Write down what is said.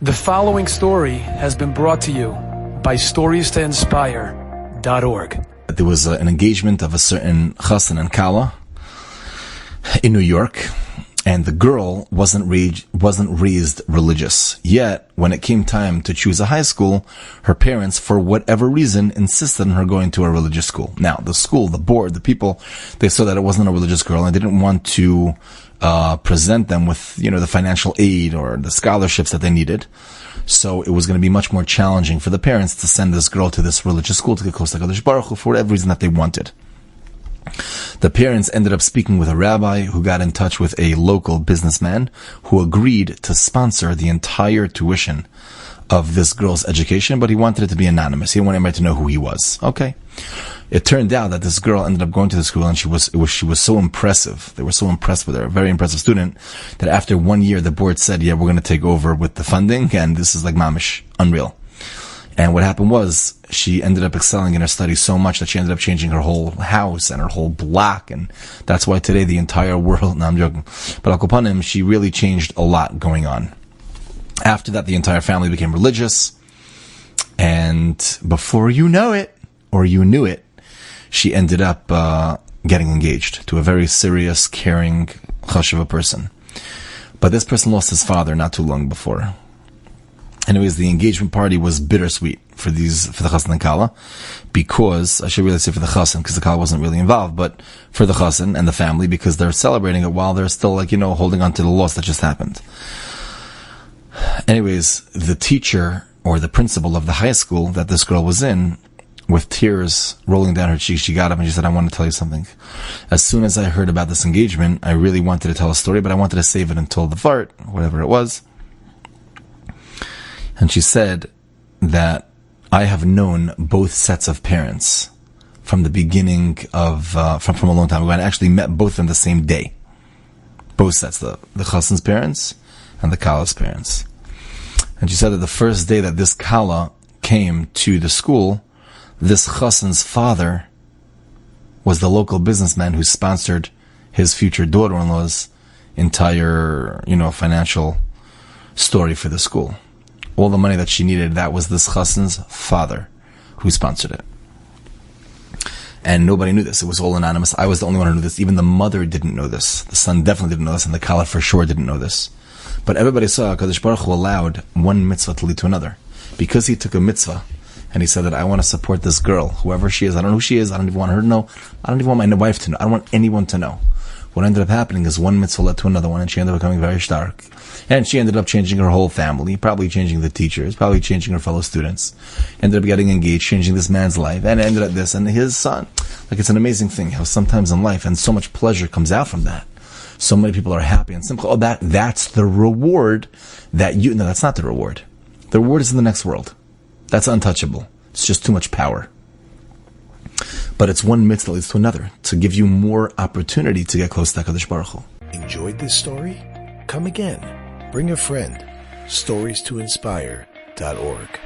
The following story has been brought to you by StoriesToInspire.org. There was an engagement of a certain chassan and kala in New York, and the girl wasn't raised religious. Yet, when it came time to choose a high school, her parents, for whatever reason, insisted on her going to a religious school. Now, the school, the board, the people, they saw that it wasn't a religious girl, and they didn't want to present them with, the financial aid or the scholarships that they needed. So it was going to be much more challenging for the parents to send this girl to this religious school to get close to HaKadosh Baruch Hu for whatever reason that they wanted. The parents ended up speaking with a rabbi who got in touch with a local businessman who agreed to sponsor the entire tuition of this girl's education, but he wanted it to be anonymous. He didn't want anybody to know who he was. Okay. It turned out that this girl ended up going to the school, and she was so impressive. They were so impressed with her, a very impressive student, that after 1 year, the board said, yeah, we're going to take over with the funding, and this is like mamish, unreal. And what happened was, she ended up excelling in her studies so much that she ended up changing her whole house and her whole block, and that's why today the entire world, no, I'm joking, but Al Kopanim, she really changed a lot going on. After that, the entire family became religious, and before you know it, or you knew it, she ended up getting engaged to a very serious, caring, chashuva person. But this person lost his father not too long before. Anyways, the engagement party was bittersweet for the chassan and kala, because, I should really say for the chassan, because the kala wasn't really involved, but for the chassan and the family, because they're celebrating it while they're still holding on to the loss that just happened. Anyways, the teacher or the principal of the high school that this girl was in, with tears rolling down her cheeks, she got up and she said, I want to tell you something. As soon as I heard about this engagement, I really wanted to tell a story, but I wanted to save it until the fart, whatever it was. And she said that I have known both sets of parents from the beginning of, from a long time ago, and I actually met both of them the same day. Both sets, the chassan's parents and the kala's parents. And she said that the first day that this kala came to the school, this chassan's father was the local businessman who sponsored his future daughter-in-law's entire, financial story for the school. All the money that she needed, that was this chassan's father who sponsored it. And nobody knew this. It was all anonymous. I was the only one who knew this. Even the mother didn't know this. The son definitely didn't know this, and the kala for sure didn't know this. But everybody saw HaKadosh Baruch Hu allowed one mitzvah to lead to another. Because he took a mitzvah, and he said that I want to support this girl, whoever she is. I don't know who she is. I don't even want her to know. I don't even want my wife to know. I don't want anyone to know. What ended up happening is one mitzvah led to another one, and she ended up becoming very stark. And she ended up changing her whole family, probably changing the teachers, probably changing her fellow students. Ended up getting engaged, changing this man's life, and ended up this and his son. It's an amazing thing how sometimes in life, and so much pleasure comes out from that. So many people are happy and simple. That's the reward that no, that's not the reward. The reward is in the next world. That's untouchable. It's just too much power. But it's one mitzvah that leads to another, to give you more opportunity to get close to HaKadosh Baruch Hu. Enjoyed this story? Come again. Bring a friend. StoriesToInspire.org